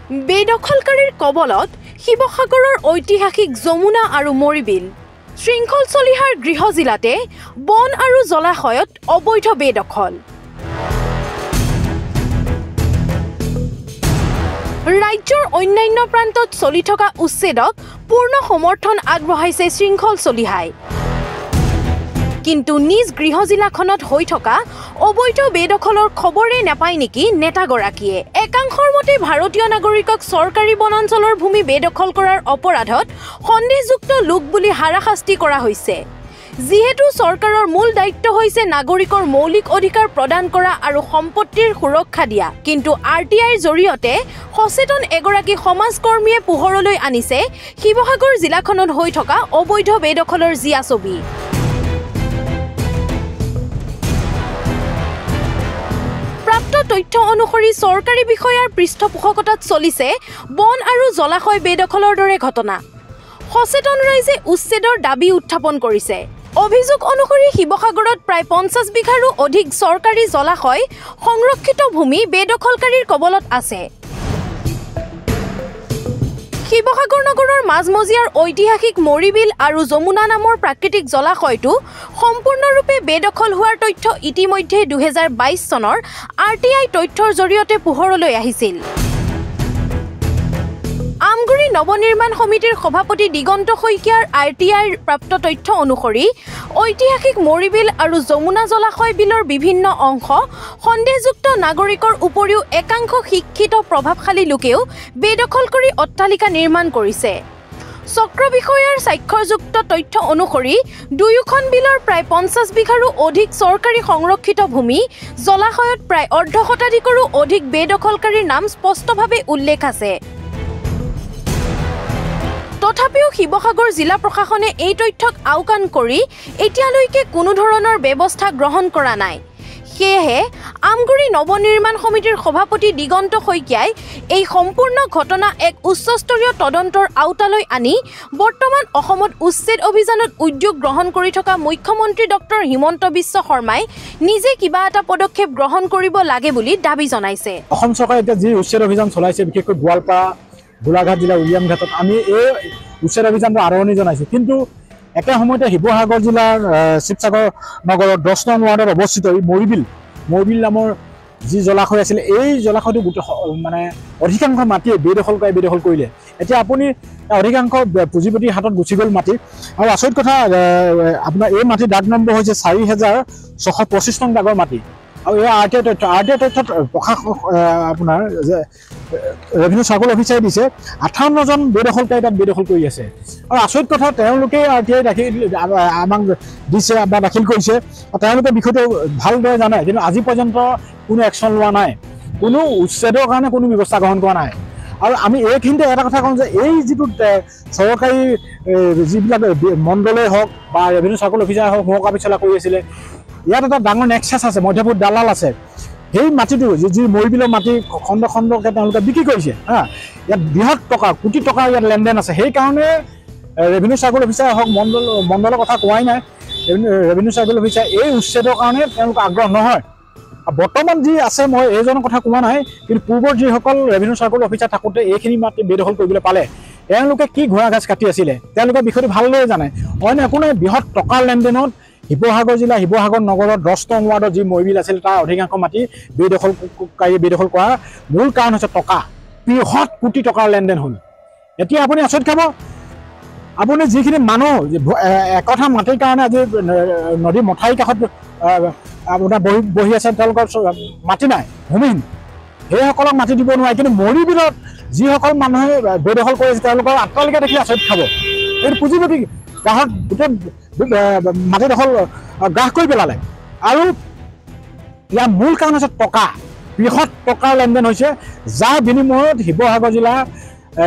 বেদখলকাৰীৰ কবলত শিৱসাগৰৰ ঐতিহাসিক যমুনা আৰু মৰিবিল। শৃংখল চলিহাৰ গৃহ জিলাতে বন আৰু জলাশয়ত অবৈধ বেদখল। ৰাজ্যৰ অন্যান্য প্ৰান্তত চলি থকা উচ্ছেদক পূৰ্ণ সমৰ্থন আগবঢ়াইছে শৃংখল চলিহাই। কিন্তু নিজ গৃহ জিলাখনত হৈ থকা অবৈধ বেদখলৰ খবৰে নাপায় নেকি নেতাগৰাকীয়ে? একাংশৰ মতে ভাৰতীয় নাগৰিকক চৰকাৰী বনাঞ্চলৰ ভূমি বেদখল কৰাৰ অপৰাধত সন্দেহযুক্ত লোক বুলি হাৰাশাস্তি কৰা হৈছে। যিহেতু চৰকাৰৰ মূল দায়িত্ব হৈছে নাগৰিকৰ মৌলিক অধিকাৰ প্ৰদান কৰা আৰু সম্পত্তিৰ সুৰক্ষা দিয়া, কিন্তু RTIৰ জৰিয়তে সচেতন এগৰাকী সমাজকৰ্মীয়ে পোহৰলৈ আনিছে শিৱসাগৰ জিলাখনত হৈ থকা অবৈধ বেদখলৰ জিয়া ছবি। প্ৰাপ্ত তথ্য অনুসৰি চৰকাৰী বিষয়াৰ পৃষ্ঠপোষকতাত চলিছে বন আৰু জলাশয় বেদখলৰ দৰে ঘটনা। সচেতন ৰাইজে উচ্ছেদৰ দাবী উত্থাপন কৰিছে। অভিযোগ অনুসৰি শিৱসাগৰত প্ৰায় 50 বিঘাৰো অধিক চৰকাৰী জলাশয় সংৰক্ষিত ভূমি বেদখলকাৰীৰ কবলত আছে। শিৱসাগৰ নগৰৰ মাজমজিয়াৰ ঐতিহাসিক মৰিবিল আৰু যমুনা নামৰ প্ৰাকৃতিক জলাশয়টো সম্পূৰ্ণৰূপে বেদখল হোৱাৰ তথ্য ইতিমধ্যে 2022 চনৰ RTI তথ্যৰ জৰিয়তে পোহৰলৈ আহিছিল। আমগুৰি নৱনিৰ্মাণ সমিতিৰ সভাপতি দিগন্ত শইকীয়াৰ RTIৰ প্ৰাপ্ত তথ্য অনুসৰি ঐতিহাসিক মৰিবিল আৰু যমুনা জলাশয় বিলৰ বিভিন্ন অংশ সন্দেহযুক্ত নাগৰিকৰ উপৰিও একাংশ শিক্ষিত প্ৰভাৱশালী লোকেও বেদখল কৰি অট্টালিকা নিৰ্মাণ কৰিছে। চক্ৰ বিষয়াৰ স্বাক্ষৰযুক্ত তথ্য অনুসৰি দুয়োখন বিলৰ প্ৰায় 50 বিঘাৰো অধিক চৰকাৰী সংৰক্ষিত ভূমি জলাশয়ত প্ৰায় অৰ্ধ শতাধিকৰো অধিক বেদখলকাৰীৰ নাম স্পষ্টভাৱে উল্লেখ আছে। তথাপিও শিৱসাগৰ জিলা প্ৰশাসনে এই তথ্যক আওকাণ কৰি এতিয়ালৈকে কোনো ধৰণৰ ব্যৱস্থা গ্ৰহণ কৰা নাই। সেয়েহে আমগুৰি নৱনিৰ্মাণ সমিতিৰ সভাপতি দিগন্ত শইকীয়াই এই সম্পূৰ্ণ ঘটনা এক উচ্চস্তৰীয় তদন্তৰ আওতালৈ আনি বৰ্তমান অসমত উচ্ছেদ অভিযানত উদ্যোগ গ্ৰহণ কৰি থকা মুখ্যমন্ত্ৰী ডক্টৰ হিমন্ত বিশ্ব শৰ্মাই নিজে কিবা এটা পদক্ষেপ গ্ৰহণ কৰিব লাগে বুলি দাবী জনাইছে। অসম চৰকাৰে এতিয়া যি উচ্ছেদ অভিযান চলাইছে, বিশেষকৈ গোৱালপাৰা গোলাঘাট জিলাৰ উলিয়ামঘাটত আমি এই উচ্ছেদ অভিযানটো আৰম্ভণি জনাইছোঁ। কিন্তু একে সময়তে শিৱসাগৰ জিলাৰ শিৱসাগৰ নগৰৰ 10 নং ৱাৰ্ডত অৱস্থিত এই মৰিবিল নামৰ যি জলাশয় আছিলে, এই জলাশয়টো মানে অধিকাংশ মাটিয়ে বেদখল কৰিলে। এতিয়া আপুনি অধিকাংশ পুঁজিপতিৰ হাতত গুচি গ'ল মাটি। আৰু আচৰিত কথা, আপোনাৰ এই মাটিৰ দাগ নম্বৰ হৈছে 4625 নং দাগৰ মাটি। আৰু এই RTI তথ্যত আপোনাৰ ৰেভিনিউ চাৰ্কল অফিচাৰে দিছে 58জন বেদখলকাৰী তাত বেদখল কৰি আছে। আৰু আচৰিত কথা, তেওঁলোকে RTI আমাক দিছে বা দাখিল কৰিছে, তেওঁলোকে বিষয়টো ভালদৰে জানে, কিন্তু আজি পৰ্যন্ত কোনো একশ্যন লোৱা নাই, কোনো উচ্ছেদৰ কাৰণে কোনো ব্যৱস্থা গ্ৰহণ কৰা নাই। আৰু আমি এইখিনিতে এটা কথা কওঁ যে এই যিটো চৰকাৰী যিবিলাক মণ্ডলেই হওক বা ৰেভিনিউ চাৰ্কল অফিচাৰে হওক মহকা পিছলা কৰি আছিলে, ইয়াত এটা ডাঙৰ নেক্সাছ আছে, মধ্যভূত দালাল আছে। সেই মাটিটো যি মৰিবিলৰ মাটি খণ্ড খণ্ডকৈ তেওঁলোকে বিক্ৰী কৰিছে। ইয়াত বৃহৎ টকা, কোটি টকাৰ ইয়াত লেনদেন আছে। সেইকাৰণে ৰেভিনিউ চাৰ্কল অফিচাৰে হওক মণ্ডলৰ কথা কোৱাই নাই। ৰেভিনিউ চাৰ্কল অফিচাৰ এই উচ্ছেদৰ কাৰণে তেওঁলোক আগ্ৰহ নহয়। বৰ্তমান যি আছে, মই এইজনৰ কথা কোৱা নাই, কিন্তু পূৰ্বৰ যিসকল ৰেভিনিউ চাৰ্কল অফিচাৰ থাকোঁতে এইখিনি মাটি বেদখল কৰিবলৈ পালে, তেওঁলোকে কি ঘোঁৰা ঘাচ কাটি আছিলে, তেওঁলোকে বিষয়টো ভালদৰে জানে। অন্য একো নাই, বৃহৎ টকাৰ লেনদেনত শিৱসাগৰ জিলা শিৱসাগৰ নগৰৰ 10 নং ৱাৰ্ডৰ যি মৰিবিল আছিল, তাৰ অধিকাংশ মাটি বেদখল কৰাৰ মূল কাৰণ হৈছে টকা। বৃহৎ কোটি টকাৰ লেনদেন হ'ল। এতিয়া আপুনি আচৰিত খাব, আপুনি যিখিনি মানুহ একঠা মাটিৰ কাৰণে আজি নদী মথাউৰিৰ কাষত আপোনাৰ বহি আছে, তেওঁলোকৰ মাটি নাই, ভূমিহীন, সেইসকলক মাটি দিব নোৱাৰে। কিন্তু মৰিবিলত যিসকল মানুহে বেদখল কৰি আছে, তেওঁলোকৰ আট্টালিকা দেখি আচৰিত খাব। এইটো পুঁজিপতি গাঁৱত গোটেই মাটিডোখৰ গ্ৰাস কৰি পেলালে। আৰু ইয়াৰ মূল কাৰণ হৈছে টকা, বৃহৎ টকাৰ লেনদেন হৈছে, যাৰ বিনিময়ত শিৱসাগৰ জিলা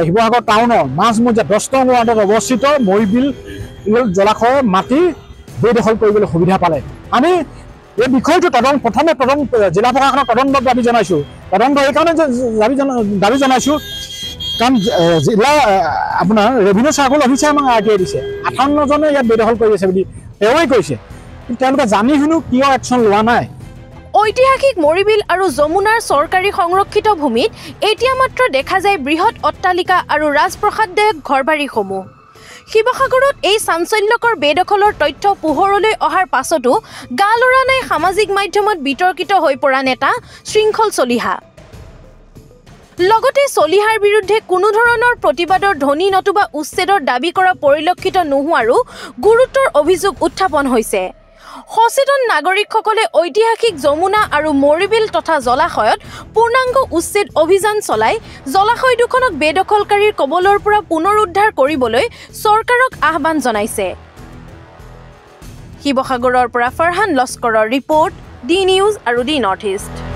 শিৱসাগৰ টাউনৰ মাজমজিয়া 10 নং ৱাৰ্ডত অৱস্থিত মৰিবিল জলাশয়ৰ মাটি বেদখল কৰিবলৈ সুবিধা পালে। আমি এই বিষয়টো প্ৰথমে জিলা প্ৰশাসনৰ তদন্তত দাবী জনাইছোঁ। তদন্ত এইকাৰণে দাবী জনাইছোঁ কাৰণ জিলা আপোনাৰ ৰেভিনিউ চাৰ্কল অফিচাৰে আমাক RTI দিছে 58জনে ইয়াত বেদখল কৰি আছে বুলি তেওঁৱে কৈছে, কিন্তু তেওঁলোকে জানি শুনো কিয় একশ্যন লোৱা নাই। ঐতিহাসিক মৰিবিল আৰু যমুনাৰ চৰকাৰী সংৰক্ষিত ভূমিত এতিয়া মাত্ৰ দেখা যায় বৃহৎ অট্টালিকা আৰু ৰাজপ্ৰসাদদায়ক ঘৰবাৰীসমূহ। শিৱসাগৰত এই চাঞ্চল্যকৰ বেদখলৰ তথ্য পোহৰলৈ অহাৰ পাছতো গা লৰা নাই সামাজিক মাধ্যমত বিতৰ্কিত হৈ পৰা নেতা শৃংখল চলিহা। লগতে চলিহাৰ বিৰুদ্ধে কোনো ধৰণৰ প্ৰতিবাদৰ ধ্বনি নতুবা উচ্ছেদৰ দাবী কৰা পৰিলক্ষিত নোহোৱাৰো গুৰুতৰ অভিযোগ উত্থাপন হৈছে। সচেতন নাগৰিকসকলে ঐতিহাসিক যমুনা আৰু মৰিবিল তথা জলাশয়ত পূৰ্ণাংগ উচ্ছেদ অভিযান চলাই জলাশয় দুখনক বেদখলকাৰীৰ কবলৰ পৰা পুনৰুদ্ধাৰ কৰিবলৈ চৰকাৰক আহ্বান জনাইছে। শিৱসাগৰৰ পৰা ফাৰহান লস্কৰৰ ৰিপৰ্ট, ডি নিউজ আৰু ডি নৰ্থ ইষ্ট।